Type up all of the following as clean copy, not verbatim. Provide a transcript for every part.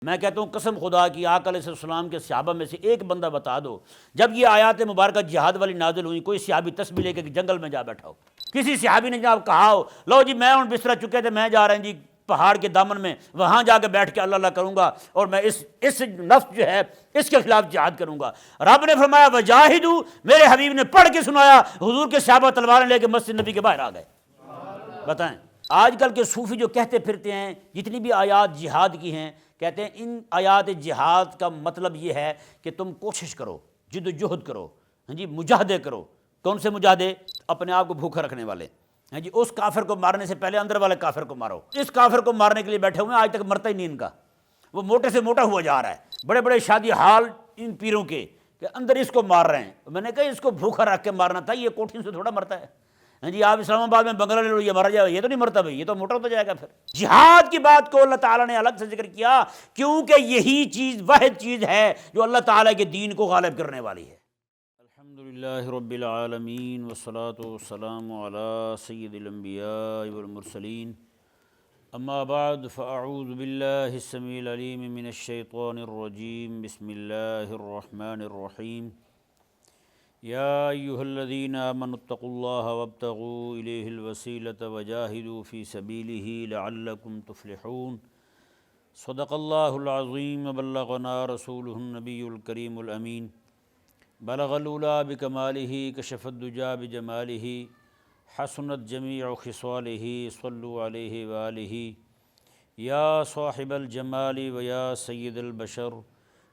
میں کہتا ہوں قسم خدا کی، آقا علیہ السلام کے صحابہ میں سے ایک بندہ بتا دو جب یہ آیات مبارکہ جہاد والی نازل ہوئی، کوئی صحابی تسبیح لے کے جنگل میں جا بیٹھا ہو، کسی صحابی نے جناب کہا ہو لو جی میں بستر چکے تھے، میں جا رہے ہیں جی پہاڑ کے دامن میں، وہاں جا کے بیٹھ کے اللہ اللہ کروں گا اور میں اس نفس جو ہے اس کے خلاف جہاد کروں گا، رب نے فرمایا وجاہدوا، میرے حبیب نے پڑھ کے سنایا، حضور کے صحابہ تلواریں لے کے مسجد نبی کے باہر آ گئے۔ بتائیں آج کل کے صوفی جو کہتے پھرتے ہیں جتنی بھی آیات جہاد کی ہیں، کہتے ہیں ان آیات جہاد کا مطلب یہ ہے کہ تم کوشش کرو، جد و جہد کرو، ہاں جی مجاہدے کرو۔ کون سے مجاہدے؟ اپنے آپ کو بھوکا رکھنے والے، ہاں جی اس کافر کو مارنے سے پہلے اندر والے کافر کو مارو۔ اس کافر کو مارنے کے لیے بیٹھے ہوئے ہیں، آج تک مرتا ہی نہیں ان کا، وہ موٹے سے موٹا ہوا جا رہا ہے، بڑے بڑے شادی حال ان پیروں کے کہ اندر اس کو مار رہے ہیں۔ میں نے کہا اس کو بھوکا رکھ کے مارنا تھا، یہ کوٹھین سے تھوڑا مرتا ہے۔ ہاں جی آپ اسلام آباد میں بنگلہ لے لو، یہ مارا جائے، یہ تو نہیں مرتا بھائی، یہ تو موٹا ہوتا جائے گا۔ پھر جہاد کی بات کو اللہ تعالیٰ نے الگ سے ذکر کیا کیونکہ یہی چیز واحد چیز ہے جو اللہ تعالیٰ کے دین کو غالب کرنے والی ہے۔ الحمدللہ رب العالمین والصلاة والسلام علی سید الانبیاء والمرسلین، اما بعد فاعوذ باللہ السمیع العلیم من الشیطان الرجیم، بسم اللہ الرحمن الرحیم۔ یا ایہا الذین آمنوا اتقوا اللہ وابتغوا الیہ الوسیلۃ وجاہدوا فی سبیلہ لعلکم تفلحون۔ صدق اللہ العظیم وبلغنا رسولہ النبی الکریم الامین۔ بلغ العلا بکمالہ کشف الدجی بجمالہ، حسنت جمیع خصالہ صلوا علیہ وآلہ۔ یا صاحب الجمال ویا سید البشر،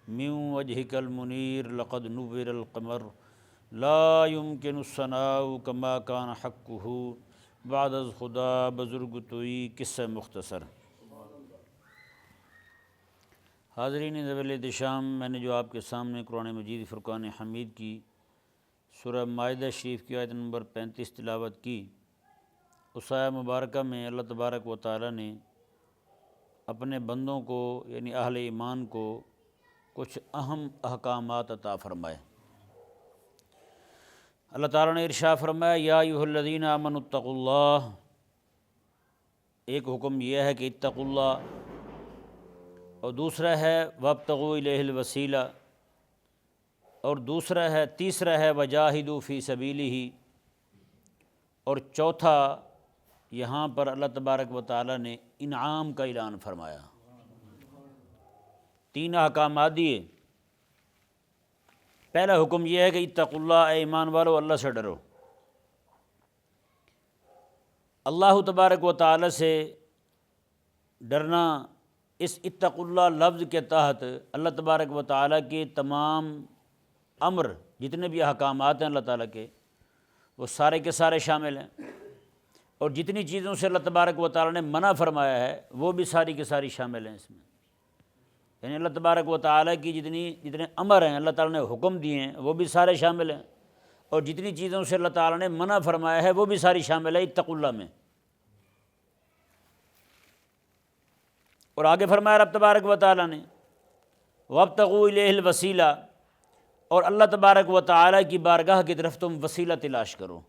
من وجہک المنیر لقد نور القمر، لا يمكن الثناء كما كان حقه بعد از خدا بزرگ توئی۔ قصہ مختصر۔ حاضرین ذویل احتشام، میں نے جو آپ کے سامنے قرآن مجید فرقان حمید کی سورہ مائدہ شریف کی آیت نمبر 35 تلاوت کی، اس آیہ مبارکہ میں اللہ تبارک و تعالیٰ نے اپنے بندوں کو یعنی اہل ایمان کو کچھ اہم احکامات عطا فرمائے۔ اللہ تعالیٰ نے ارشاد فرمایا یا ایھا الذین آمنوا اتقوا اللہ۔ ایک حکم یہ ہے کہ اتقوا اللہ، اور دوسرا ہے وابتغوا الیہ الوسیلہ، اور تیسرا ہے وجاہدوا فی سبیلہ، اور چوتھا یہاں پر اللہ تبارک و تعالیٰ نے انعام کا اعلان فرمایا۔ تین احکامات دیے۔ پہلا حکم یہ ہے کہ اتقوا اللہ، اے ایمان والو اللہ سے ڈرو۔ اللہ تبارک و تعالیٰ سے ڈرنا، اس اتقوا اللہ لفظ کے تحت اللہ تبارک و تعالیٰ کے تمام امر جتنے بھی احکامات ہیں اللہ تعالیٰ کے، وہ سارے کے سارے شامل ہیں، اور جتنی چیزوں سے اللہ تبارک و تعالیٰ نے منع فرمایا ہے وہ بھی ساری کی ساری شامل ہیں اس میں۔ یعنی اللہ تبارک و تعالیٰ کی جتنے امر ہیں اللہ تعالیٰ نے حکم دیے ہیں وہ بھی سارے شامل ہیں، اور جتنی چیزوں سے اللہ تعالیٰ نے منع فرمایا ہے وہ بھی ساری شامل ہے اتقوا اللہ میں۔ اور آگے فرمایا رب تبارک و تعالیٰ نے وابتغوا الیہ الوسیلہ، اور اللہ تبارک و تعالیٰ کی بارگاہ کی طرف تم وسیلہ تلاش کرو۔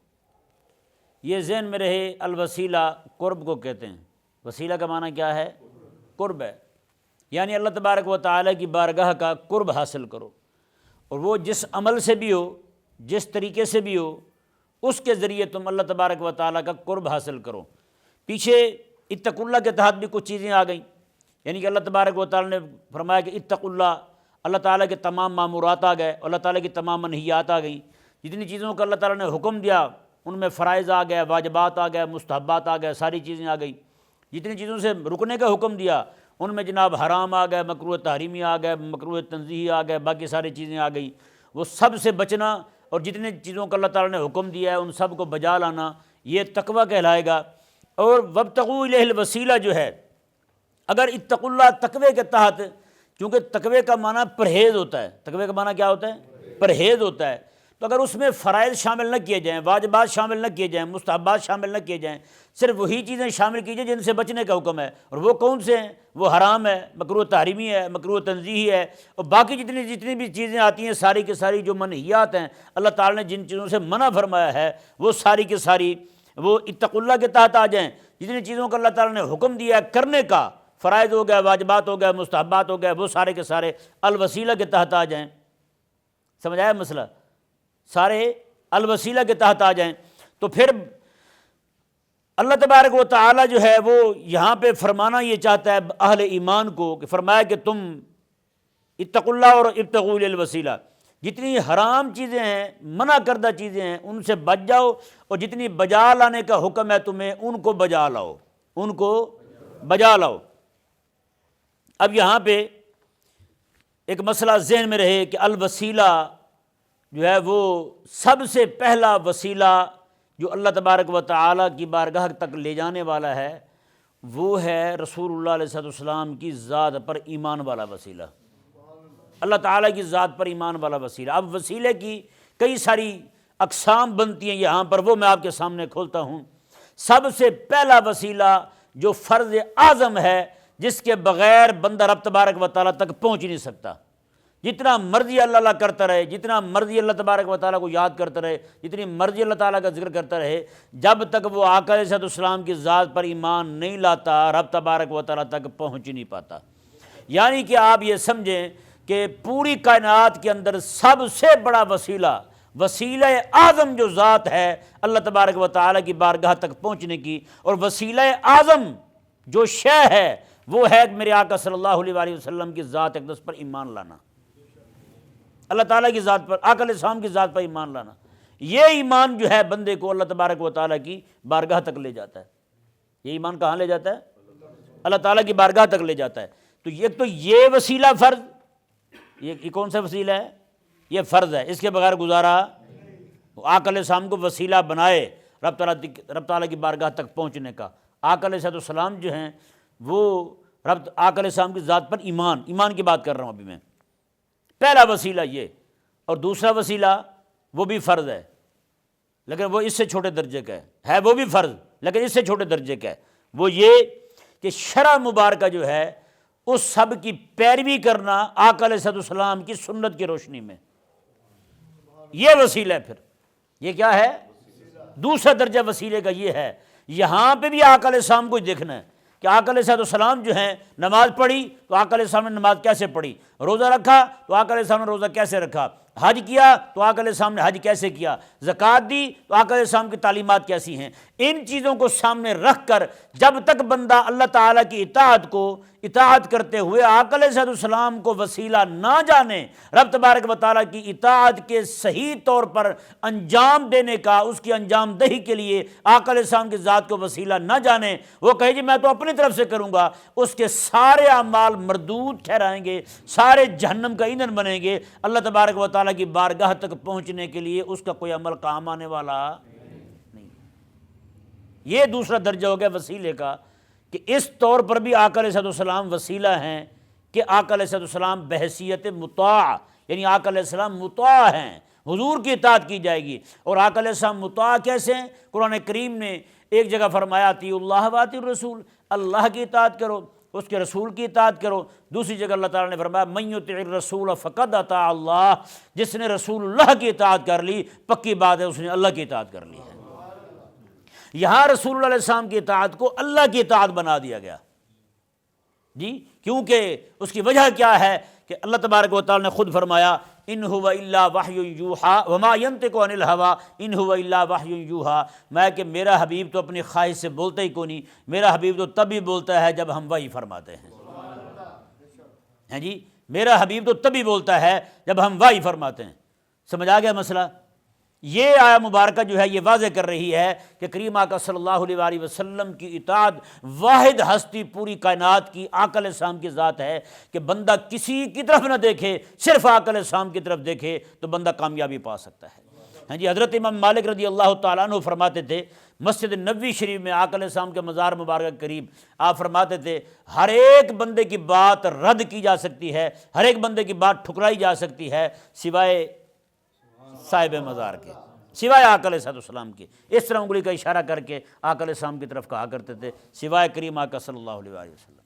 یہ ذہن میں رہے، الوسیلہ قرب کو کہتے ہیں۔ وسیلہ کا معنی کیا ہے؟ قرب ہے، یعنی اللہ تبارک و تعالیٰ کی بارگاہ کا قرب حاصل کرو، اور وہ جس عمل سے بھی ہو، جس طریقے سے بھی ہو، اس کے ذریعے تم اللہ تبارک و تعالیٰ کا قرب حاصل کرو۔ پیچھے اتقوا اللہ کے تحت بھی کچھ چیزیں آ گئیں، یعنی کہ اللہ تبارک و تعالیٰ نے فرمایا کہ اتقوا اللہ، اللہ تعالیٰ کے تمام مامورات آ گئے، اللہ تعالیٰ کی تمام منہیات آ گئیں۔ جتنی چیزوں کا اللہ تعالیٰ نے حکم دیا ان میں فرائض آ گئے، واجبات آ گئے، مستحبات آ گئے، ساری چیزیں آ گئیں۔ جتنی چیزوں سے رکنے کا حکم دیا ان میں جناب حرام آ گئے، مکروہ تحریمی آ گئے، مکروہ تنزیہی آ گئے، باقی ساری چیزیں آ گئیں۔ وہ سب سے بچنا اور جتنے چیزوں کا اللہ تعالیٰ نے حکم دیا ہے ان سب کو بجا لانا، یہ تقویٰ کہلائے گا۔ اور وابتغوا الیہ الوسیلہ جو ہے، اگر اتقوا اللہ تقوی کے تحت، کیونکہ تقوی کا معنی پرہیز ہوتا ہے، تقوی کا معنی کیا ہوتا ہے؟ پرہیز ہوتا ہے، تو اگر اس میں فرائض شامل نہ کیے جائیں، واجبات شامل نہ کیے جائیں، مستحبات شامل نہ کیے جائیں، صرف وہی چیزیں شامل کیجیے جن سے بچنے کا حکم ہے، اور وہ کون سے ہیں؟ وہ حرام ہے، مکروہ تحریمی ہے، مکروہ تنزیہی ہے، اور باقی جتنی بھی چیزیں آتی ہیں ساری کی ساری جو منہیات ہیں، اللہ تعالیٰ نے جن چیزوں سے منع فرمایا ہے وہ ساری کی ساری وہ اتقوا اللہ کے تحت آ جائیں۔ جتنی چیزوں کا اللہ تعالیٰ نے حکم دیا ہے کرنے کا، فرائض ہو گئے، واجبات ہو گئے، مستحبات ہو گئے، وہ سارے کے سارے الوسیلہ کے تحت آ جائیں۔ سمجھ آیا مسئلہ؟ سارے الوسیلہ کے تحت آ جائیں۔ تو پھر اللہ تبارک و تعالی جو ہے وہ یہاں پہ فرمانا یہ چاہتا ہے اہل ایمان کو، کہ فرمایا کہ تم اتقوا اللہ اور ابتغوا الیہ الوسیلہ، جتنی حرام چیزیں ہیں، منع کردہ چیزیں ہیں، ان سے بچ جاؤ، اور جتنی بجا لانے کا حکم ہے تمہیں ان کو بجا لاؤ، ان کو بجا لاؤ۔ اب یہاں پہ ایک مسئلہ ذہن میں رہے کہ الوسیلہ جو ہے وہ سب سے پہلا وسیلہ جو اللہ تبارک و تعالیٰ کی بارگاہ تک لے جانے والا ہے وہ ہے رسول اللہ علیہ السلام کی ذات پر ایمان والا وسیلہ، اللہ تعالیٰ کی ذات پر ایمان والا وسیلہ۔ اب وسیلے کی کئی ساری اقسام بنتی ہیں یہاں پر، وہ میں آپ کے سامنے کھولتا ہوں۔ سب سے پہلا وسیلہ جو فرض اعظم ہے، جس کے بغیر بندہ رب تبارک و تعالیٰ تک پہنچ نہیں سکتا، جتنا مرضی اللہ اللہ کرتا رہے، جتنا مرضی اللہ تبارک و تعالیٰ کو یاد کرتا رہے، جتنی مرضی اللہ تعالیٰ کا ذکر کرتا رہے، جب تک وہ آقا علیہ السلام کی ذات پر ایمان نہیں لاتا رب تبارک و تعالیٰ تک پہنچ نہیں پاتا۔ یعنی کہ آپ یہ سمجھیں کہ پوری کائنات کے اندر سب سے بڑا وسیلہ اعظم جو ذات ہے اللہ تبارک و تعالیٰ کی بارگاہ تک پہنچنے کی، اور وسیلہ اعظم جو شے ہے وہ ہے میرے آقا صلی اللہ علیہ وآلہ وسلم کی ذات اقدس پر ایمان لانا، اللہ تعالیٰ کی ذات پر، آقا علیہ السلام کی ذات پر ایمان لانا۔ یہ ایمان جو ہے بندے کو اللہ تبارک و تعالیٰ کی بارگاہ تک لے جاتا ہے۔ یہ ایمان کہاں لے جاتا ہے؟ اللہ تعالیٰ کی بارگاہ تک لے جاتا ہے۔ تو ایک تو یہ وسیلہ فرض، یہ کون سا وسیلہ ہے؟ یہ فرض ہے، اس کے بغیر گزارا۔ آقا علیہ السلام کو وسیلہ بنائے رب تعالیٰ کی بارگاہ تک پہنچنے کا۔ آقا علیہ السلام جو ہیں وہ آقا علیہ السلام کی ذات پر ایمان کی بات کر رہا ہوں ابھی میں، پہلا وسیلہ یہ۔ اور دوسرا وسیلہ وہ بھی فرض ہے، لیکن وہ اس سے چھوٹے درجے کا ہے، وہ بھی فرض لیکن اس سے چھوٹے درجے کا ہے۔ وہ یہ کہ شرع مبارکہ جو ہے اس سب کی پیروی کرنا آقا علیہ السلام کی سنت کی روشنی میں، یہ وسیلہ ہے۔ پھر یہ کیا ہے؟ دوسرا درجہ وسیلے کا یہ ہے، یہاں پہ بھی آقا علیہ السلام کو ہی دیکھنا ہے کہ آقا علیہ السلام جو ہیں نماز پڑھی تو آقا علیہ السلام نے نماز کیسے پڑھی، روزہ رکھا تو آقا علیہ السلام نے روزہ کیسے رکھا، حج کیا تو آقا علیہ السلام نے حج کیسے کیا، زکوٰۃ دی تو آقا علیہ السلام کی تعلیمات کیسی ہیں۔ ان چیزوں کو سامنے رکھ کر جب تک بندہ اللہ تعالیٰ کی اطاعت کرتے ہوئے آقا علیہ السلام کو وسیلہ نہ جانے، رب تبارک و تعالیٰ کی اطاعت کے صحیح طور پر انجام دینے کا، اس کی انجام دہی کے لیے آقا علیہ السلام کی ذات کو وسیلہ نہ جانے، وہ کہے جی میں تو اپنی طرف سے کروں گا، اس کے سارے اعمال مردود ٹھہرائیں گے، سارے جہنم کا ایندھن بنیں گے۔ اللہ تبارک و تعالیٰ کی بارگاہ تک پہنچنے کے لیے اس کا کوئی عمل کام آنے والا نہیں۔ یہ دوسرا درجہ ہو گیا وسیلے کا، کہ اس طور پر بھی آقا علیہ السلام وسیلہ ہیں کہ آقا علیہ السلام بحیثیت مطاع، یعنی آقا علیہ السلام مطاع ہیں، حضور کی اطاعت کی جائے گی۔ اور آقا علیہ السلام مطاع کیسے ہیں؟ قرآن کریم نے ایک جگہ فرمایا اطیعوا اللہ واطیعوا الرسول، اللہ کی اطاعت کرو، اس کے رسول کی اطاعت کرو۔ دوسری جگہ اللہ تعالیٰ نے فرمایا من یطع الرسول فقد اطاع اللہ، جس نے رسول اللہ کی اطاعت کر لی پکی بات ہے اس نے اللہ کی اطاعت کر لی ہے۔ یہاں رسول اللہ علیہ السلام کی اطاعت کو اللہ کی اطاعت بنا دیا گیا جی، کیونکہ اس کی وجہ کیا ہے کہ اللہ تبارک و تعالیٰ نے خود فرمایا ان هو الا وحی یوحی وما ینطق عن الهوی ان هو الا وحی یوحی، میں کہ میرا حبیب تو اپنی خواہش سے بولتا ہی کوئی نہیں، میرا حبیب تو تبھی بولتا ہے جب ہم وحی فرماتے ہیں جی، میرا حبیب تو تبھی بولتا ہے جب ہم وحی فرماتے ہیں۔ سمجھ آ گیا مسئلہ؟ یہ آیا مبارکہ جو ہے یہ واضح کر رہی ہے کہ کریم آقا صلی اللہ علیہ وآلہ وسلم کی اطاعت واحد ہستی پوری کائنات کی آقا علیہ السلام کی ذات ہے، کہ بندہ کسی کی طرف نہ دیکھے، صرف آقا علیہ السلام کی طرف دیکھے تو بندہ کامیابی پا سکتا ہے۔ ہاں جی، حضرت امام مالک رضی اللہ تعالیٰ عنہ فرماتے تھے، مسجد نبوی شریف میں آقا علیہ السلام کے مزار مبارک کے قریب آپ فرماتے تھے ہر ایک بندے کی بات رد کی جا سکتی ہے، ہر ایک بندے کی بات ٹھکرائی جا سکتی ہے سوائے صاحب مزار کے، سوائے آقا علیہ السلام کے۔ اس طرح انگلی کا اشارہ کر کے آقا علیہ السلام کی طرف کہا کرتے تھے سوائے کریم آقا صلی اللہ علیہ وآلہ وسلم۔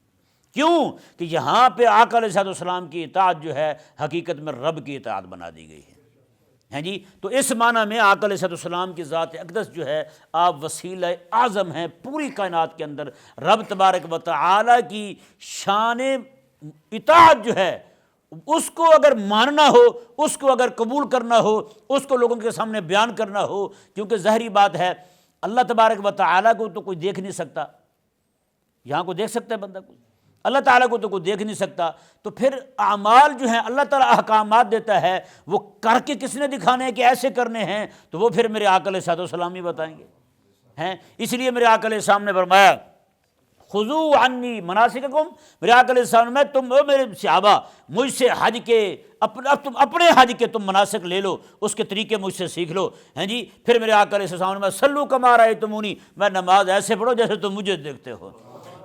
کیوں کہ یہاں پہ آقا علیہ السلام کی اطاعت جو ہے حقیقت میں رب کی اطاعت بنا دی گئی ہیں جی۔ تو اس معنی میں آقا علیہ السلام کی ذات اقدس جو ہے آپ وسیلہ اعظم ہیں پوری کائنات کے اندر۔ رب تبارک و تعالی کی شان اطاعت جو ہے اس کو اگر ماننا ہو، اس کو اگر قبول کرنا ہو، اس کو لوگوں کے سامنے بیان کرنا ہو، کیونکہ ظاہری بات ہے اللہ تبارک و تعالیٰ کو تو کوئی دیکھ نہیں سکتا، یہاں کو دیکھ سکتا ہے بندہ کو، اللہ تعالیٰ کو تو کوئی دیکھ نہیں سکتا، تو پھر اعمال جو ہیں اللہ تعالیٰ احکامات دیتا ہے وہ کر کے کس نے دکھانے ہیں کہ ایسے کرنے ہیں، تو وہ پھر میرے آقا علیہ السلام ہی بتائیں گے ہیں۔ اس لیے میرے آقا علیہ السلام نے فرمایا خذوا عنی مناسککم، میرے آقا علیہ السلام میں تم میرے صحابہ مجھ سے حج کے تم اپنے حج کے تم مناسک لے لو، اس کے طریقے مجھ سے سیکھ لو، ہیں جی۔ پھر میرے آقا علیہ السلام نے صلو کما رأیتمونی، میں نماز ایسے پڑھو جیسے تم مجھے دیکھتے ہو۔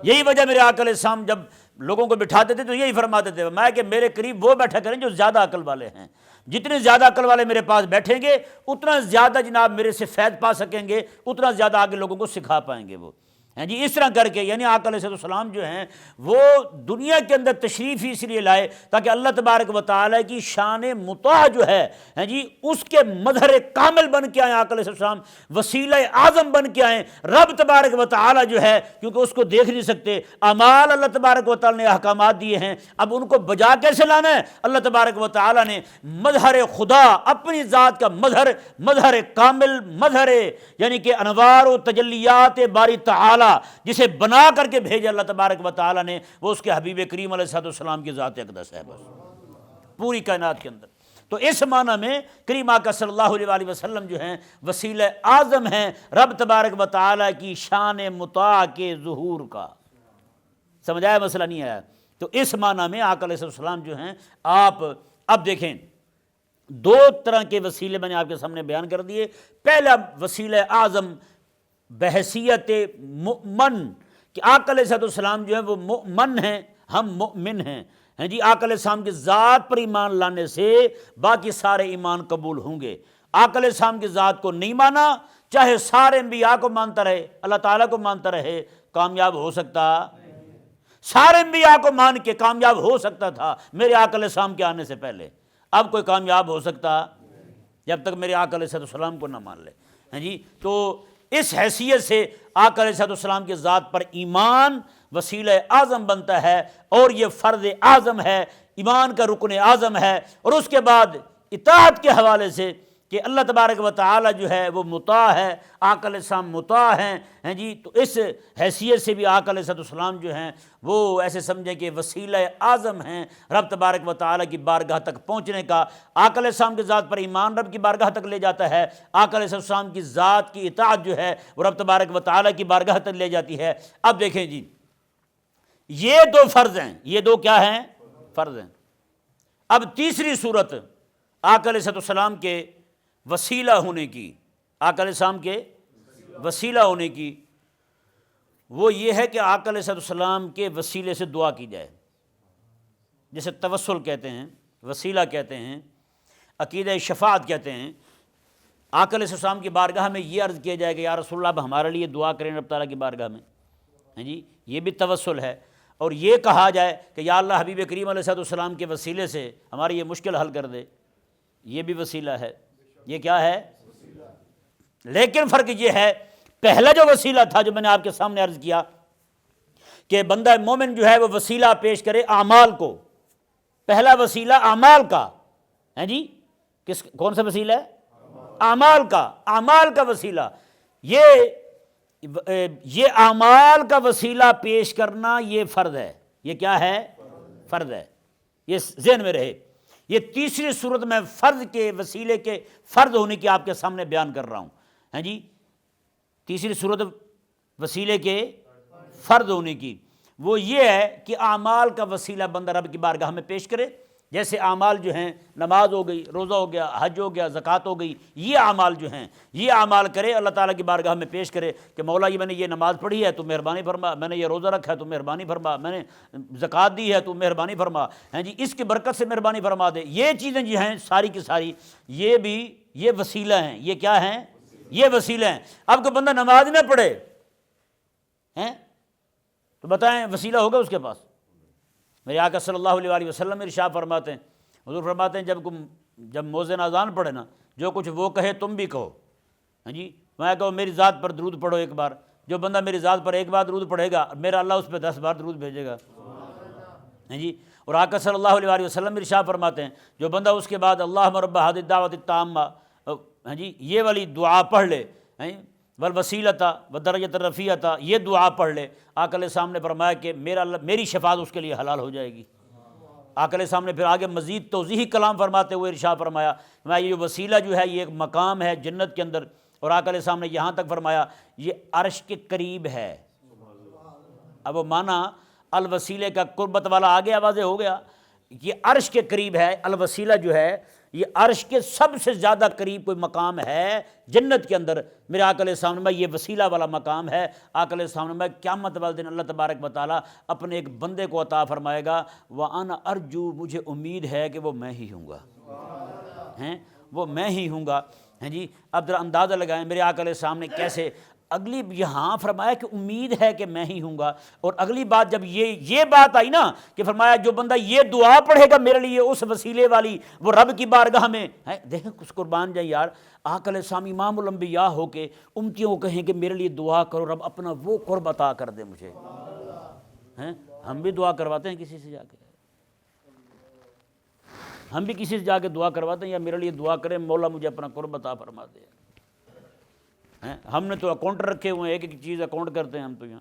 یہی وجہ میرے آقا علیہ السلام جب لوگوں کو بٹھاتے تھے تو یہی فرماتے تھے میں کہ میرے قریب وہ بیٹھا کریں جو زیادہ عقل والے ہیں، جتنے زیادہ عقل والے میرے پاس بیٹھیں گے اتنا زیادہ جناب میرے سے فیض پا سکیں گے، اتنا زیادہ آگے لوگوں کو سکھا پائیں گے وہ، ہیں جی۔ اس طرح کر کے یعنی آقا علیہ السلام جو ہیں وہ دنیا کے اندر تشریف ہی اس لیے لائے تاکہ اللہ تبارک و تعالیٰ کی شان مطاع جو ہے ہیں جی اس کے مظہر کامل بن کے آئیں، آقا علیہ السلام وسیلہ اعظم بن کے آئیں۔ رب تبارک و تعالیٰ جو ہے کیونکہ اس کو دیکھ نہیں سکتے، اعمال اللہ تبارک و تعالیٰ نے احکامات دیے ہیں، اب ان کو بجا کیسے لانا ہے؟ اللہ تبارک و تعالیٰ نے مظہر خدا اپنی ذات کا مظہر کامل مظہر یعنی کہ انوار و تجلیات باری تعالیٰ جسے بنا کر کے بھیجا اللہ تبارک و تعالیٰ نے، وہ اس کے حبیب کریم علیہ السلام کی ذات اقدس ہے بس پوری کائنات کے اندر۔ تو اس معنی میں کریم آقا صلی اللہ علیہ وآلہ وسلم جو ہیں وسیلہ اعظم ہیں رب تبارک و تعالیٰ کی شان مطاع کے ظہور کا۔ سمجھ آیا مسئلہ نہیں آیا؟ تو اس معنی میں آقا علیہ السلام جو ہیں آپ اب دیکھیں دو طرح کے وسیلے میں نے آپ کے سامنے بیان کر دیے۔ پہلا وسیلہ اعظم بحیثیت مؤمن کہ آقا علیہ السلام جو ہیں وہ مؤمن ہیں، ہم مؤمن ہیں جی۔ آقا علیہ السلام کی ذات پر ایمان لانے سے باقی سارے ایمان قبول ہوں گے۔ آقا علیہ السلام کی ذات کو نہیں مانا، چاہے سارے انبیاء کو مانتا رہے، اللہ تعالیٰ کو مانتا رہے، کامیاب ہو سکتا؟ سارے انبیاء کو مان کے کامیاب ہو سکتا تھا میرے آقا علیہ السلام کے آنے سے پہلے، اب کوئی کامیاب ہو سکتا جب تک میرے آقا علیہ السلام کو نہ مان لے ہیں جی۔ تو اس حیثیت سے آقا علیہ السلام کی ذات پر ایمان وسیلہ اعظم بنتا ہے، اور یہ فرض اعظم ہے، ایمان کا رکن اعظم ہے۔ اور اس کے بعد اطاعت کے حوالے سے کہ اللہ تبارک و تعالی جو ہے وہ مطاع ہے، آقا علیہ السلام مطاع ہیں جی۔ تو اس حیثیت سے بھی آقا علیہ السلام جو ہیں وہ ایسے سمجھیں کہ وسیلہ اعظم ہیں رب تبارک و تعالی کی بارگاہ تک پہنچنے کا۔ آقا علیہ السلام کی ذات پر ایمان رب کی بارگاہ تک لے جاتا ہے، آقا علیہ السلام کی ذات کی اطاعت جو ہے وہ رب تبارک و تعالی کی بارگاہ تک لے جاتی ہے۔ اب دیکھیں جی یہ دو فرض ہیں، یہ دو کیا ہیں؟ فرض ہیں۔ اب تیسری صورت آقا علیہ السلام کے وسیلہ ہونے کی، آقا علیہ السلام کے وسیلہ ہونے کی، وہ یہ ہے کہ آقا علیہ السلام کے وسیلے سے دعا کی جائے، جسے توسل کہتے ہیں، وسیلہ کہتے ہیں، عقیدہ شفاعت کہتے ہیں۔ آقا علیہ السلام کی بارگاہ میں یہ عرض کیا جائے کہ یا رسول اللہ اب ہمارے لیے دعا کریں رب تعالیٰ کی بارگاہ میں، ہیں جی، یہ بھی توسل ہے۔ اور یہ کہا جائے کہ یا اللہ حبیب کریم علیہ السلام کے وسیلے سے ہماری یہ مشکل حل کر دے، یہ بھی وسیلہ ہے۔ یہ کیا ہے؟ لیکن فرق یہ ہے، پہلا جو وسیلہ تھا جو میں نے آپ کے سامنے عرض کیا کہ بندہ مومن جو ہے وہ وسیلہ پیش کرے اعمال کو، پہلا وسیلہ اعمال کا ہے جی، کون سا وسیلہ ہے؟ اعمال کا وسیلہ۔ یہ اعمال کا وسیلہ پیش کرنا یہ فرض ہے۔ یہ کیا ہے؟ فرض ہے، یہ ذہن میں رہے۔ یہ تیسری صورت میں فرض کے وسیلے کے فرض ہونے کی آپ کے سامنے بیان کر رہا ہوں، ہیں جی۔ تیسری صورت وسیلے کے فرض ہونے کی وہ یہ ہے کہ اعمال کا وسیلہ بندہ رب کی بارگاہ میں پیش کرے، جیسے اعمال جو ہیں نماز ہو گئی، روزہ ہو گیا، حج ہو گیا، زکوٰۃ ہو گئی، یہ اعمال جو ہیں یہ اعمال کرے، اللہ تعالیٰ کی بارگاہ میں پیش کرے کہ مولا یہ میں نے یہ نماز پڑھی ہے تو مہربانی فرما، میں نے یہ روزہ رکھا ہے تو مہربانی فرما، میں نے زکوٰۃ دی ہے تو مہربانی فرما، ہیں جی، اس کی برکت سے مہربانی فرما دے۔ یہ چیزیں جو ہیں ساری کی ساری یہ وسیلہ ہیں۔ یہ کیا ہیں؟ یہ وسیلہ ہیں۔ اب کوئی بندہ نماز نہ پڑھے ہیں تو بتائیں وسیلہ ہوگا اس کے پاس؟ میرے آقا صلی اللہ علیہ وآلہ وسلم ارشاد فرماتے ہیں، حضور فرماتے ہیں جب مؤذن اذان پڑھے نا، جو کچھ وہ کہے تم بھی کہو. ہاں جی میں کہو میری ذات پر درود پڑھو ایک بار, جو بندہ میری ذات پر ایک بار درود پڑھے گا میرا اللہ اس پہ 10 بار درود بھیجے گا. ہاں جی اور آقا صلی اللہ علیہ وسلم ارشاد فرماتے ہیں جو بندہ اس کے بعد اللہم رب ہذه الدعوۃ التامہ, ہاں جی یہ والی دعا پڑھ لے, والوسیلۃ والدرجۃ الرفیعۃ, یہ دعا پڑھ لے, آقا علیہ السلام نے فرمایا کہ میری شفاعت اس کے لیے حلال ہو جائے گی. آقا علیہ السلام نے پھر آگے مزید توضیحی کلام فرماتے ہوئے ارشاد فرمایا میں یہ وسیلہ جو ہے یہ ایک مقام ہے جنت کے اندر, اور آقا علیہ السلام نے یہاں تک فرمایا یہ عرش کے قریب ہے. اب وہ معنی الوسیلے کا قربت والا آگے واضح ہو گیا, یہ عرش کے قریب ہے. الوسیلہ جو ہے یہ عرش کے سب سے زیادہ قریب کوئی مقام ہے جنت کے اندر, میرے آقا علیہ السلام نے یہ وسیلہ والا مقام ہے. آقا علیہ السلام نے قیامت والے دن اللہ تبارک و تعالیٰ اپنے ایک بندے کو عطا فرمائے گا, وَأَنَا أَرْجُو, مجھے امید ہے کہ وہ میں ہی ہوں گا, ہیں وہ میں ہی ہوں گا. ہیں جی اب ذرا اندازہ لگائیں میرے آقا علیہ السلام نے کیسے اگلی یہاں فرمایا کہ امید ہے کہ میں ہی ہوں گا, اور اگلی بات جب یہ بات آئی نا کہ فرمایا جو بندہ یہ دعا پڑھے گا میرے لیے اس وسیلے والی وہ رب کی بارگاہ میں, دیکھیں کچھ قربان جائیں یار. آقا علیہ السلام امام الانبیاء ہو کے امتیوں کو کہیں کہ میرے لیے دعا کرو رب اپنا وہ قرب عطا کر دے مجھے. ہیں ہم بھی دعا کرواتے ہیں کسی سے جا کے, ہم بھی کسی سے جا کے دعا کرواتے ہیں یا میرے لیے دعا کریں مولا مجھے اپنا قرب عطا فرما دے. ہم نے تو اکاؤنٹ رکھے ہوئے ہیں, ایک ایک چیز اکاؤنٹ کرتے ہیں ہم تو یہاں.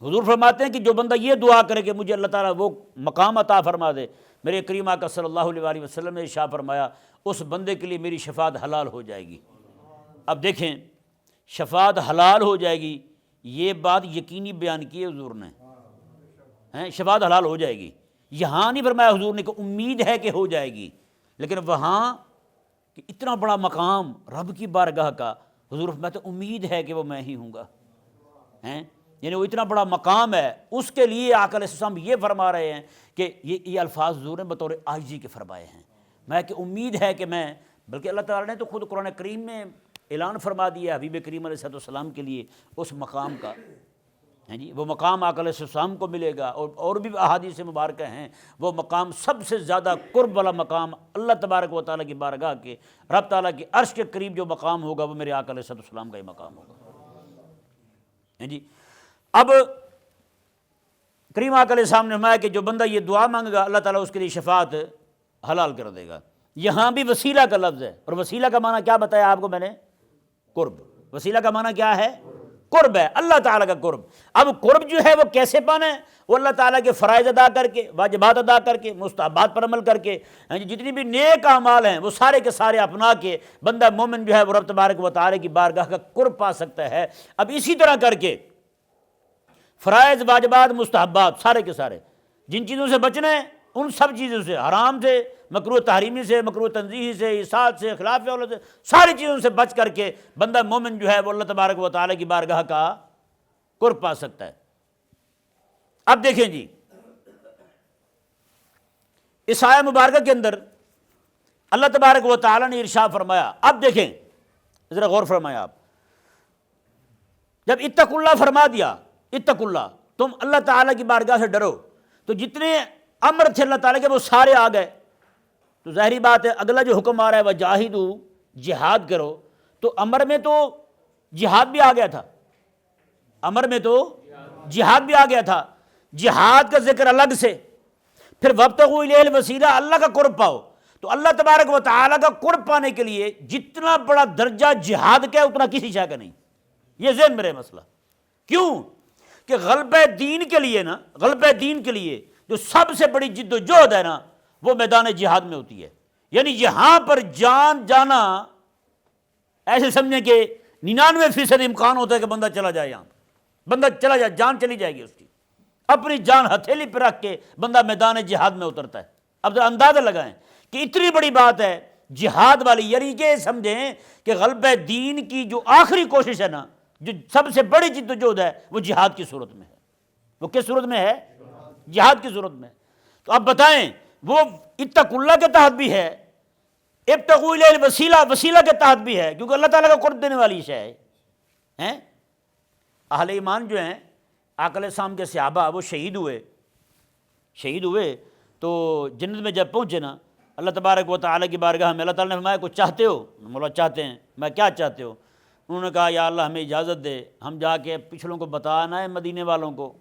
حضور فرماتے ہیں کہ جو بندہ یہ دعا کرے کہ مجھے اللہ تعالیٰ وہ مقام عطا فرما دے, میرے کریم آقا صلی اللہ علیہ وسلم نے ارشاد فرمایا اس بندے کے لیے میری شفاعت حلال ہو جائے گی. اب دیکھیں شفاعت حلال ہو جائے گی, یہ بات یقینی بیان کی ہے حضور نے, شفاعت حلال ہو جائے گی. یہاں نہیں فرمایا حضور نے کہ امید ہے کہ ہو جائے گی, لیکن وہاں کہ اتنا بڑا مقام رب کی بارگاہ کا, حضور فرماتے امید ہے کہ وہ میں ہی ہوں گا. یعنی وہ اتنا بڑا مقام ہے, اس کے لیے آقا علیہ السلام یہ فرما رہے ہیں کہ یہ الفاظ حضور نے بطور عاجزی کے فرمائے ہیں, میں کہ امید ہے کہ میں, بلکہ اللہ تعالیٰ نے تو خود قرآن کریم میں اعلان فرما دیا حبیب کریم علیہ السلام کے لیے اس مقام کا. ہیں جی وہ مقام آقا علیہ السلام کو ملے گا, اور بھی احادیث مبارکہ ہیں. وہ مقام سب سے زیادہ قرب والا مقام اللہ تبارک و تعالیٰ کی بارگاہ کے, رب تعالیٰ کی عرش کے قریب جو مقام ہوگا وہ میرے آقا علیہ السلام کا ہی مقام ہوگا. ہیں جی اب کریم آقا علیہ السلام نے فرمایا کہ جو بندہ یہ دعا مانگے گا اللہ تعالیٰ اس کے لیے شفاعت حلال کر دے گا. یہاں بھی وسیلہ کا لفظ ہے, اور وسیلہ کا معنی کیا بتایا آپ کو میں نے, قرب. وسیلہ کا معنی کیا ہے, قرب ہے, اللہ تعالیٰ کا قرب. اب قرب جو ہے وہ کیسے پانا ہے, وہ اللہ تعالیٰ کے فرائض ادا کر کے, واجبات ادا کر کے, مستحبات پر عمل کر کے, جتنی بھی نیک اعمال ہیں وہ سارے کے سارے اپنا کے بندہ مومن جو ہے وہ رب تبارک و تعالیٰ کی بارگاہ کا قرب پا سکتا ہے. اب اسی طرح کر کے فرائض واجبات مستحبات سارے کے سارے جن چیزوں سے بچنا ہے ان سب چیزوں سے, حرام سے, مکروہ تحریمی سے, مکروہ تنزیہی سے, اصاعت سے, خلاف اولاد سے, ساری چیزوں سے بچ کر کے بندہ مومن جو ہے وہ اللہ تبارک و تعالیٰ کی بارگاہ کا قرب پا سکتا ہے. اب دیکھیں جی اس آیہ مبارکہ کے اندر اللہ تبارک و تعالیٰ نے ارشاد فرمایا. اب دیکھیں ذرا غور فرمایا آپ, جب اتقوا اللہ فرما دیا, اتقوا اللہ, تم اللہ تعالیٰ کی بارگاہ سے ڈرو, تو جتنے امر تھے اللہ تعالیٰ کے وہ سارے آ گئے. تو ظاہری بات ہے اگلا جو حکم آ رہا ہے وجاہدوا, جہاد کرو, تو امر میں تو جہاد بھی آ گیا تھا, امر میں تو جہاد بھی آ گیا تھا. جہاد کا ذکر الگ سے, پھر وابتغوا الیہ الوسیلہ, اللہ کا قرب پاؤ. تو اللہ تبارک و تعالیٰ کا قرب پانے کے لیے جتنا بڑا درجہ جہاد کا ہے اتنا کسی شے کا نہیں. یہ ذہن میں رہے مسئلہ. کیوں کہ غلبہ دین کے لیے نا, غلبہ دین کے لیے جو سب سے بڑی جد و جہد ہے نا وہ میدان جہاد میں ہوتی ہے. یعنی یہاں پر جان جانا ایسے سمجھیں کہ 99% امکان ہوتا ہے کہ بندہ چلا جائے, یہاں بندہ چلا جائے, جان چلی جائے گی اس کی, اپنی جان ہتھیلی پہ رکھ کے بندہ میدان جہاد میں اترتا ہے. اب اندازہ لگائیں کہ اتنی بڑی بات ہے جہاد والی, یعنی یہ سمجھیں کہ غلبہ دین کی جو آخری کوشش ہے نا, جو سب سے بڑی جد و جہد ہے وہ جہاد کی صورت میں ہے. وہ کس صورت میں ہے, جہاد کی صورت میں. تو اب بتائیں وہ اتقوا اللہ کے تحت بھی ہے, ابتغوا الیہ الوسیلہ, وسیلہ کے تحت بھی ہے, کیونکہ اللہ تعالیٰ کا قرب دینے والی شے ہے. اہل ایمان جو ہیں آقا علیہ السلام کے صحابہ وہ شہید ہوئے تو جنت میں جب پہنچے نا اللہ تبارک و تعالیٰ کی بارگاہ میں اللہ تعالیٰ نے فرمایا کچھ چاہتے ہو؟ مولا چاہتے ہیں۔ میں کیا چاہتے ہو؟ انہوں نے کہا یا اللہ ہمیں اجازت دے ہم جا کے پچھلوں کو بتانا ہے مدینے والوں کو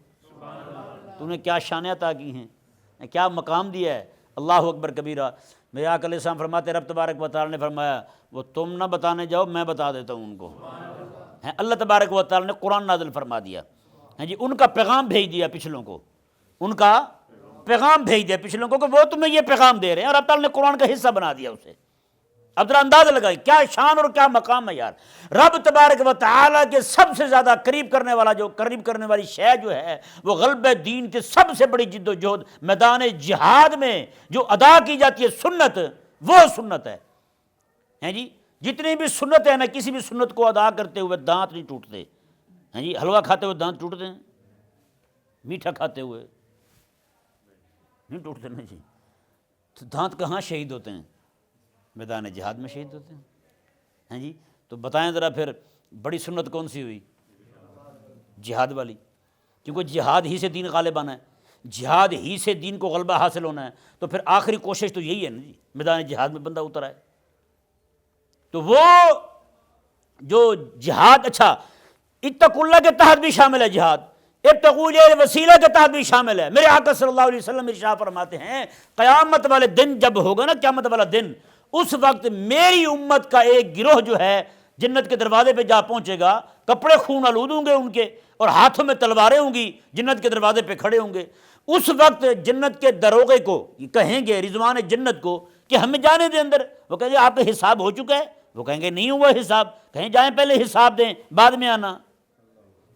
تو نے کیا شان عطا کی ہیں، کیا مقام دیا ہے۔ اللہ اکبر کبیرہ۔ میرے آقا علیہ السلام فرماتے رب تبارک و تعالیٰ نے فرمایا وہ تم نہ بتانے جاؤ میں بتا دیتا ہوں ان کو۔ اللہ تبارک و تعالیٰ نے قرآن نازل فرما دیا، جی ان کا پیغام بھیج دیا پچھلوں کو، ان کا پیغام بھیج دیا پچھلوں کو کہ وہ تمہیں یہ پیغام دے رہے ہیں، اور اللہ تعالیٰ نے قرآن کا حصہ بنا دیا اسے۔ اب ذرا اندازہ لگائیں کیا شان اور کیا مقام ہے یار۔ رب تبارک و تعالیٰ کے سب سے زیادہ قریب کرنے والی شے جو ہے وہ غلبہ دین کے سب سے بڑی جد و جہد میدان جہاد میں جو ادا کی جاتی ہے سنت، وہ سنت ہے جی۔ جتنی بھی سنت ہے نا، کسی بھی سنت کو ادا کرتے ہوئے دانت نہیں ٹوٹتے جی۔ حلوہ کھاتے ہوئے دانت ٹوٹتے ہیں؟ میٹھا کھاتے ہوئے نہیں ٹوٹتے نا جی۔ تو دانت کہاں شہید ہوتے ہیں؟ میدان جہاد میں شہید ہوتے ہیں جی۔ تو بتائیں ذرا پھر بڑی سنت کون سی ہوئی؟ جہاد والی، کیونکہ جہاد ہی سے دین غالب آنا ہے، جہاد ہی سے دین کو غلبہ حاصل ہونا ہے۔ تو پھر آخری کوشش تو یہی ہے نا جی، میدان جہاد میں بندہ اتر آئے۔ تو وہ جو جہاد، اچھا اتقوا اللہ کے تحت بھی شامل ہے جہاد، ابتغوا الیہ الوسیلہ کے تحت بھی شامل ہے۔ میرے آقا صلی اللہ علیہ وسلم ارشاد فرماتے ہیں قیامت والے دن جب ہوگا نا، قیامت والا دن، اس وقت میری امت کا ایک گروہ جو ہے جنت کے دروازے پہ جا پہنچے گا، کپڑے خون آلود ہوں گے ان کے، اور ہاتھوں میں تلواریں ہوں گی، جنت کے دروازے پہ کھڑے ہوں گے۔ اس وقت جنت کے دروغے کو کہیں گے، رضوان جنت کو، کہ ہمیں جانے دیں اندر۔ وہ کہیں گے آپ کا حساب ہو چکا ہے؟ وہ کہیں گے نہیں ہوا حساب۔ کہیں جائیں پہلے حساب دیں بعد میں آنا،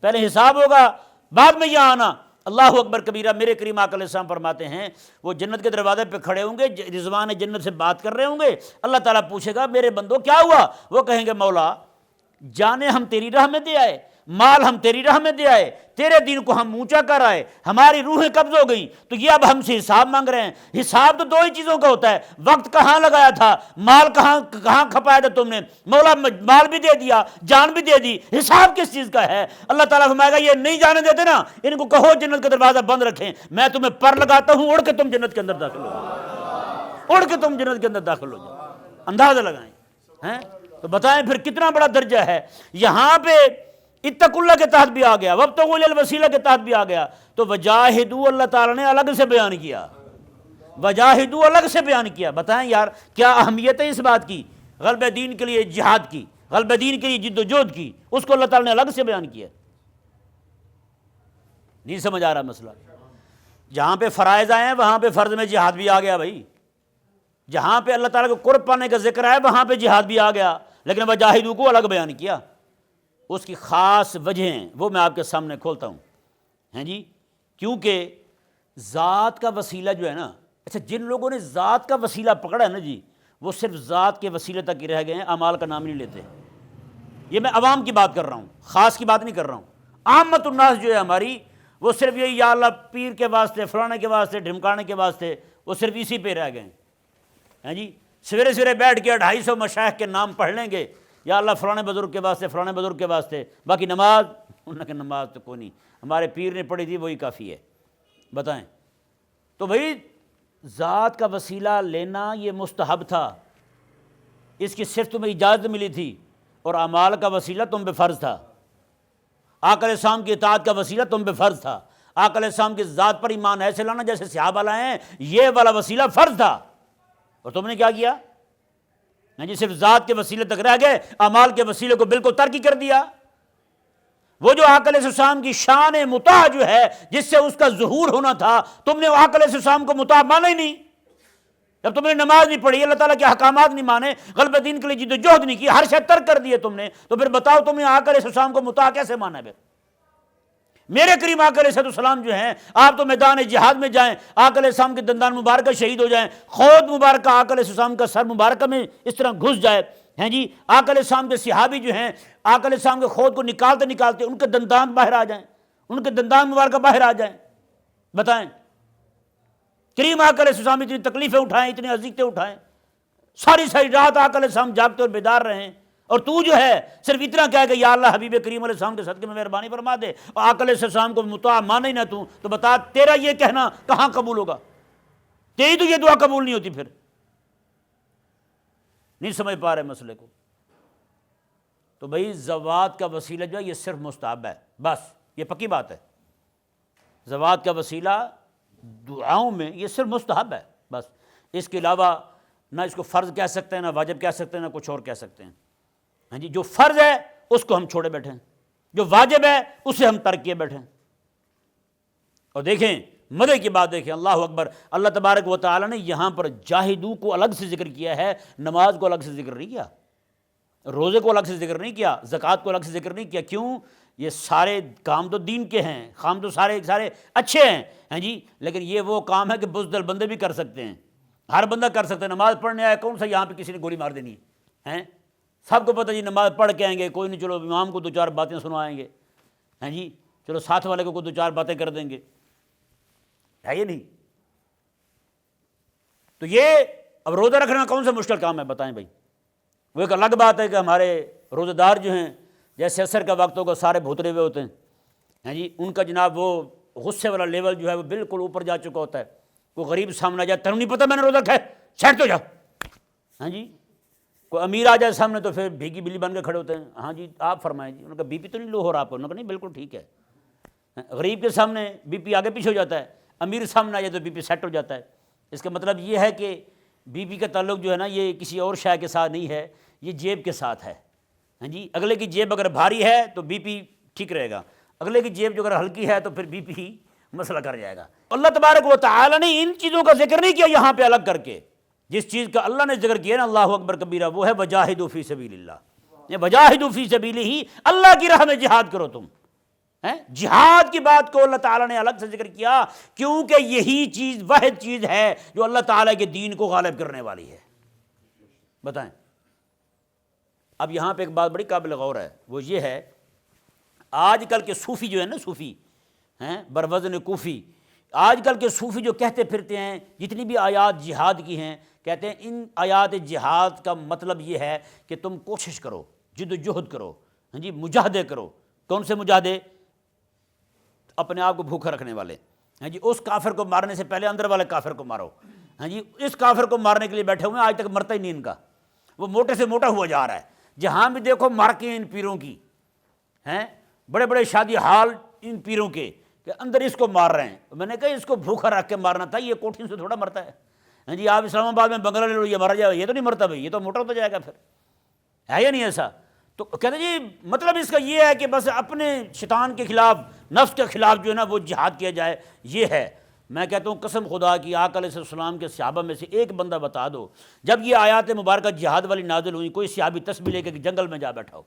پہلے حساب ہوگا بعد میں یہاں آنا۔ اللہ اکبر کبیرہ۔ میرے کریم آقا علیہ السلام فرماتے ہیں وہ جنت کے دروازے پہ کھڑے ہوں گے، رضوان جنت سے بات کر رہے ہوں گے۔ اللہ تعالیٰ پوچھے گا میرے بندو کیا ہوا؟ وہ کہیں گے مولا جانیں ہم تیری راہ میں دے آئے، مال ہم تیری راہ میں دے آئے، تیرے دین کو ہم اونچا کر آئے، ہماری روحیں قبض ہو گئی، تو یہ اب ہم سے حساب مانگ رہے ہیں۔ حساب تو دو ہی چیزوں کا ہوتا ہے، وقت کہاں لگایا تھا، مال کہاں کھپایا تھا تم نے۔ مولا مال بھی دے دیا، جان بھی دے دی، حساب کس چیز کا ہے؟ اللہ تعالیٰ فرمائے گا یہ نہیں جانے دیتے نا، ان کو کہو جنت کا دروازہ بند رکھیں، میں تمہیں پر لگاتا ہوں، اڑ کے تم جنت کے اندر داخل ہو جاؤ، اڑ کے تم جنت کے اندر داخل ہو جاؤ۔ اندازہ لگائیں ہیں تو بتائیں پھر کتنا بڑا درجہ ہے۔ یہاں پہ اتقوا اللہ کے تحت بھی آ گیا، وابتغوا الیہ الوسیلہ کے تحت بھی آ گیا، تو وجاہدوا اللہ تعالیٰ نے الگ سے بیان کیا، وجاہدوا الگ سے بیان کیا۔ بتائیں یار کیا اہمیت ہے اس بات کی، غلبہ دین کے لیے جہاد کی، غلبہ دین کے لیے جد و جہد کی، اس کو اللہ تعالیٰ نے الگ سے بیان کیا۔ نہیں سمجھ آ رہا مسئلہ؟ جہاں پہ فرائض آئے ہیں وہاں پہ فرض میں جہاد بھی آ گیا بھائی، جہاں پہ اللہ تعالیٰ کو قرب پانے کا ذکر ہے وہاں پہ جہاد بھی آ گیا، لیکن وجاہدوا کو الگ بیان کیا۔ اس کی خاص وجہیں وہ میں آپ کے سامنے کھولتا ہوں ہیں جی، کیونکہ ذات کا وسیلہ جو ہے نا، اچھا جن لوگوں نے ذات کا وسیلہ پکڑا ہے نا جی، وہ صرف ذات کے وسیلے تک ہی رہ گئے ہیں، اعمال کا نام نہیں لیتے۔ یہ میں عوام کی بات کر رہا ہوں، خاص کی بات نہیں کر رہا ہوں۔ عامت الناس جو ہے ہماری، وہ صرف یہی یا اللہ پیر کے واسطے، فلانے کے واسطے، ڈھمکانے کے واسطے، وہ صرف اسی پہ رہ گئے ہیں جی۔ سویرے سویرے بیٹھ کے 250 مشائخ کے نام پڑھ لیں گے، یا اللہ فلانے بزرگ کے واسطے، فلانے بزرگ کے واسطے، باقی نماز انہوں نے نماز تو کوئی نہیں، ہمارے پیر نے پڑھی تھی وہی کافی ہے۔ بتائیں تو بھائی ذات کا وسیلہ لینا یہ مستحب تھا، اس کی صرف تمہیں اجازت ملی تھی، اور اعمال کا وسیلہ تم پہ فرض تھا۔ آقا علیہ السلام کی اطاعت کا وسیلہ تم پہ فرض تھا۔ آقا علیہ السلام کی ذات پر ایمان ایسے لانا جیسے صحابہ لائے ہیں، یہ والا وسیلہ فرض تھا، اور تم نے کیا کیا جی؟ صرف ذات کے وسیلے تک رہ گئے، اعمال کے وسیلے کو بالکل ترک ہی کر دیا۔ وہ جو آقا علیہ السلام کی شان مطاع جو ہے، جس سے اس کا ظہور ہونا تھا، تم نے آقا علیہ السلام کو مطاع مانا ہی نہیں۔ جب تم نے نماز نہیں پڑھی، اللہ تعالیٰ کے احکامات نہیں مانے، غلبہ دین کے لیے جد و جہد نہیں کی، ہر شے ترک کر دیے تم نے، تو پھر بتاؤ تم نے آقا علیہ السلام کو مطاع کیسے مانا ہے؟ پھر میرے کریم آقا علیہ السلام جو ہیں، آپ تو میدان جہاد میں جائیں، آقا علیہ السلام کے دندان مبارکہ شہید ہو جائیں، خود مبارکہ آقا علیہ السلام کا سر مبارکہ میں اس طرح گھس جائے ہیں جی، آقا علیہ السلام کے صحابی جو ہیں، آقا علیہ السلام کے خود کو نکالتے نکالتے ان کے دندان باہر آ جائیں، ان کے دندان مبارکہ باہر آ جائیں۔ بتائیں کریم آقا علیہ السلام اتنی تکلیفیں اٹھائیں، اتنی اذیتیں اٹھائیں، ساری ساری رات آقا علیہ السلام جاگتے اور بیدار رہیں، اور تو جو ہے صرف اتنا کہہ کہ یا اللہ حبیب کریم علیہ السلام کے صدقے میں مہربانی فرما دے، اور آقا علیہ السلام کو مطاع مانے ہی نہ تو بتا تیرا یہ کہنا کہاں قبول ہوگا؟ تیری تو یہ دعا قبول نہیں ہوتی۔ پھر نہیں سمجھ پا رہے مسئلے کو، تو بھئی زوات کا وسیلہ جو ہے یہ صرف مستحب ہے، بس یہ پکی بات ہے، زوات کا وسیلہ دعاؤں میں یہ صرف مستحب ہے بس، اس کے علاوہ نہ اس کو فرض کہہ سکتے ہیں، نہ واجب کہہ سکتے ہیں، نہ کچھ اور کہہ سکتے ہیں۔ ہاں جی، جو فرض ہے اس کو ہم چھوڑے بیٹھے ہیں، جو واجب ہے اسے ہم ترک کیے بیٹھے ہیں۔ اور دیکھیں مزے کی بات دیکھیں، اللہ اکبر، اللہ تبارک و تعالی نے یہاں پر جاہدو کو الگ سے ذکر کیا ہے، نماز کو الگ سے ذکر نہیں کیا، روزے کو الگ سے ذکر نہیں کیا، زکوٰۃ کو الگ سے ذکر نہیں کیا۔ کیوں؟ یہ سارے کام تو دین کے ہیں، کام تو سارے اچھے ہیں، ہاں جی، لیکن یہ وہ کام ہے کہ بزدل بندے بھی کر سکتے ہیں، ہر بندہ کر سکتا ہے۔ نماز پڑھنے آیا، کون سا یہاں پہ کسی نے گولی مار دینی ہے؟ سب کو پتہ جی نماز پڑھ کے آئیں گے، کوئی نہیں، چلو امام کو دو چار باتیں سنوائیں گے، ہاں جی، چلو ساتھ والے کو دو چار باتیں کر دیں گے، ہے یہ نہیں؟ تو یہ اب روزہ رکھنا کون سا مشکل کام ہے بتائیں بھائی؟ وہ ایک الگ بات ہے کہ ہمارے روزہ دار جو ہیں، جیسے عصر کا وقت ہوگا سارے بھوترے ہوئے ہوتے ہیں، ہاں جی، ان کا جناب وہ غصے والا لیول جو ہے وہ بالکل اوپر جا چکا ہوتا ہے۔ کوئی غریب سامنے آ جائے، تمہیں نہیں پتہ میں نے روزہ رکھا ہے، سیٹ تو جاؤ، ہاں جی، کوئی امیر آ جائے سامنے تو پھر بھیگی بلی بن کے کھڑے ہوتے ہیں، ہاں جی آپ فرمائیں جی، انہوں نے کہا بی پی تو نہیں لو ہو رہا آپ کو؟ انہوں نے کہا نہیں بالکل ٹھیک ہے۔ غریب کے سامنے بی پی آگے پیچھے ہو جاتا ہے، امیر سامنے آ جائے تو بی پی سیٹ ہو جاتا ہے۔ اس کا مطلب یہ ہے کہ بی پی کا تعلق جو ہے نا یہ کسی اور شے کے ساتھ نہیں ہے، یہ جیب کے ساتھ ہے، ہاں جی، اگلے کی جیب اگر بھاری ہے تو بی پی ٹھیک رہے گا، اگلے کی جیب جو اگر ہلکی ہے تو پھر بی پی مسئلہ کر جائے گا۔ اللہ تبارک و تعالی نے ان چیزوں کا ذکر نہیں کیا یہاں پہ الگ کر کے، جس چیز کا اللہ نے ذکر کیا نا اللہ اکبر کبیرہ، وہ ہے وجاہدوا فی سبیل اللہ، یہ وجاہدوا فی سبیلہ، اللہ کی راہ میں جہاد کرو تم۔ جہاد کی بات کو اللہ تعالیٰ نے الگ سے ذکر کیا کیونکہ یہی چیز واحد چیز ہے جو اللہ تعالیٰ کے دین کو غالب کرنے والی ہے۔ بتائیں اب یہاں پہ ایک بات بڑی قابل غور ہے، وہ یہ ہے آج کل کے صوفی جو ہے نا، صوفی ہیں بروزن کوفی، آج کل کے صوفی جو کہتے پھرتے ہیں جتنی بھی آیات جہاد کی ہیں، کہتے ہیں ان آیات جہاد کا مطلب یہ ہے کہ تم کوشش کرو، جد و جہد کرو، ہاں جی، مجاہدے کرو۔ کون سے مجاہدے؟ اپنے آپ کو بھوکا رکھنے والے، ہاں جی، اس کافر کو مارنے سے پہلے اندر والے کافر کو مارو، ہاں جی، اس کافر کو مارنے کے لیے بیٹھے ہوئے ہیں، آج تک مرتا ہی نہیں ان کا، وہ موٹے سے موٹا ہوا جا رہا ہے۔ جہاں بھی دیکھو مارکیں ان پیروں کی ہیں، بڑے بڑے شادی حال ان پیروں کے، کہ اندر اس کو مار رہے ہیں۔ میں نے کہا اس کو بھوکا رکھ کے مارنا تھا، یہ کوٹھین سے تھوڑا مرتا ہے، ہاں جی، آپ اسلام آباد میں بنگلہ لے لو، یہ مارا جائے، یہ تو نہیں مرتا بھائی، یہ تو موٹا ہوتا جائے گا، پھر ہے یا نہیں ایسا؟ تو کہتے جی مطلب اس کا یہ ہے کہ بس اپنے شیطان کے خلاف، نفس کے خلاف جو ہے نا وہ جہاد کیا جائے، یہ ہے۔ میں کہتا ہوں قسم خدا کی، آقا علیہ السلام کے صحابہ میں سے ایک بندہ بتا دو جب یہ آیات مبارکہ جہاد والی نازل ہوئی، کوئی صحابی تسبیح لے کے جنگل میں جا بیٹھا ہو،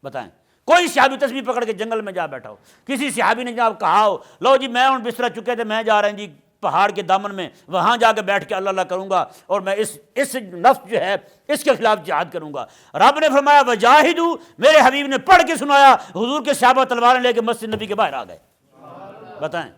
بتائیں کوئی صحابی تسبیح پکڑ کے جنگل میں جا بیٹھا ہو، کسی صحابی نے جناب کہا ہو لو جی میں ہوں بستر چکے تھے، میں جا رہا ہوں جی پہاڑ کے دامن میں، وہاں جا کے بیٹھ کے اللہ اللہ کروں گا اور میں اس نفس جو ہے اس کے خلاف جہاد کروں گا۔ رب نے فرمایا وجاہدوا، میرے حبیب نے پڑھ کے سنایا، حضور کے صحابہ تلواریں لے کے مسجد نبی کے باہر آ گئے۔ بتائیں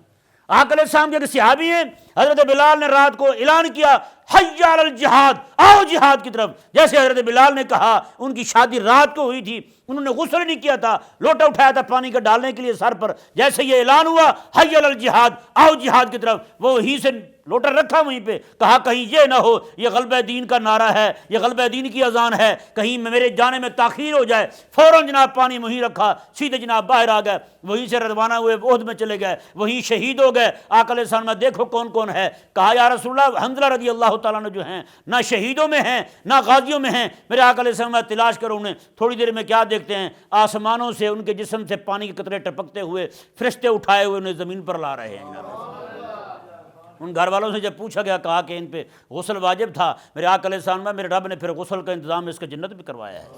آقا علیہ السلام کے صحابی ہیں، حضرت بلال نے رات کو اعلان کیا حی علی الجہاد، آؤ جہاد کی طرف۔ جیسے حضرت بلال نے کہا، ان کی شادی رات کو ہوئی تھی، انہوں نے غسل نہیں کیا تھا، لوٹا اٹھایا تھا پانی کا ڈالنے کے لیے سر پر، جیسے یہ اعلان ہوا حی علی الجہاد، آؤ جہاد کی طرف، وہ وہیں سے لوٹا رکھا وہیں پہ، کہا کہیں یہ نہ ہو یہ غلبہ دین کا نعرہ ہے، یہ غلبہ دین کی اذان ہے، کہیں میرے جانے میں تاخیر ہو جائے۔ فوراً جناب پانی وہیں رکھا، سیدھے جناب باہر آ گئے، وہیں سے روانہ ہوئے، احد میں چلے گئے، وہیں شہید ہو گئے۔ آقا علیہ السلام نے دیکھو کون کون ہے، کہا یا رسول اللہ حنظلہ رضی اللہ تعالیٰ نے جو ہیں نہ شہیدوں میں ہیں نہ غازیوں میں ہیں، میرے آقا علیہ السلام تلاش کرو انہیں۔ تھوڑی دیر میں کیا دیکھتے ہیں، آسمانوں سے ان کے جسم سے پانی کے قطرے ٹپکتے ہوئے فرشتے اٹھائے ہوئے انہیں زمین پر لا رہے ہیں۔ جناب ان گھر والوں سے جب پوچھا گیا، کہا کہ ان پہ غسل واجب تھا، میرے آقا علیہ السلام میں میرے رب نے پھر غسل کا انتظام اس کا جنت بھی کروایا ہے۔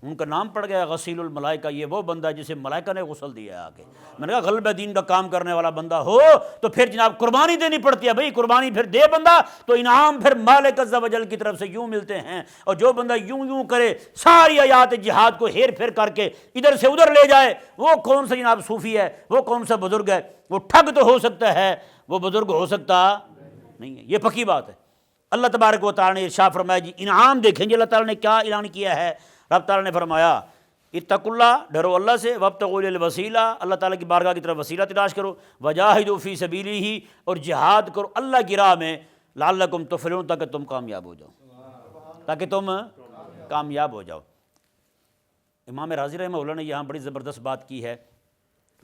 ان کا نام پڑ گیا غسیل الملائکہ، یہ وہ بندہ جسے ملائکہ نے غسل دیا ہے آگے۔ میں نے کہا غلبہ دین کا کام کرنے والا بندہ ہو تو پھر جناب قربانی دینی پڑتی ہے، بھائی قربانی پھر دے بندہ تو انعام پھر مالک عز و جل کی طرف سے یوں ملتے ہیں۔ اور جو بندہ یوں کرے، ساری آیات جہاد کو ہیر پھیر کر کے ادھر سے ادھر لے جائے، وہ کون سا جناب صوفی ہے، وہ کون سا بزرگ ہے؟ وہ ٹھگ تو ہو سکتا ہے، وہ بزرگ ہو سکتا نہیں ہے، یہ پکی بات ہے۔ اللہ تبارک و تعالیٰ نے ارشاد فرمایا جی انعام دیکھیں جی اللہ تعالیٰ نے کیا اعلان کیا ہے۔ رب تعالیٰ نے فرمایا اتقوا اللہ، ڈرو اللہ سے، وابتغوا الیہ الوسیلہ، اللہ تعالیٰ کی بارگاہ کی طرف وسیلہ تلاش کرو، وجاہدوا فی سبیلہ، اور جہاد کرو اللہ کی راہ میں، لعلکم تفلحون، تاکہ تم کامیاب ہو جاؤ، تاکہ تم کامیاب ہو جاؤ۔ امام راضی رحمہ اللہ نے یہاں بڑی زبردست بات کی ہے۔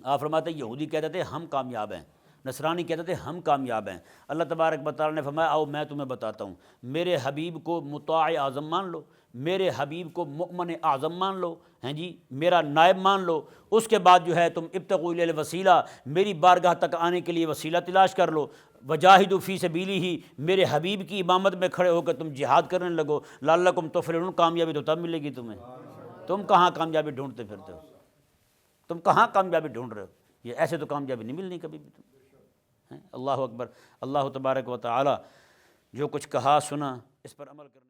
آپ فرماتے ہیں یہودی کہتے تھے ہم کامیاب ہیں، نصرانی کہتے تھے ہم کامیاب ہیں۔ اللہ تبارک و تعالیٰ نے فرمایا آؤ میں تمہیں بتاتا ہوں، میرے حبیب کو مطاع اعظم مان لو، میرے حبیب کو مؤمن اعظم مان لو، ہیں جی، میرا نائب مان لو، اس کے بعد جو ہے تم ابتغوا الیہ الوسیلہ، میری بارگاہ تک آنے کے لیے وسیلہ تلاش کر لو، وجاہدوا فی سبیلہ، میرے حبیب کی امامت میں کھڑے ہو کر تم جہاد کرنے لگو، لعلکم تفلحون، کامیابی تو تب ملے گی تمہیں۔ تم کہاں کامیابی ڈھونڈتے پھرتے ہو؟ تم کہاں کامیابی ڈھونڈ رہے ہو؟ یہ ایسے تو کامیابی نہیں ملنی کبھی بھی تم۔ اللہ اکبر۔ اللہ تبارک و تعالی جو کچھ کہا سنا اس پر عمل کرنے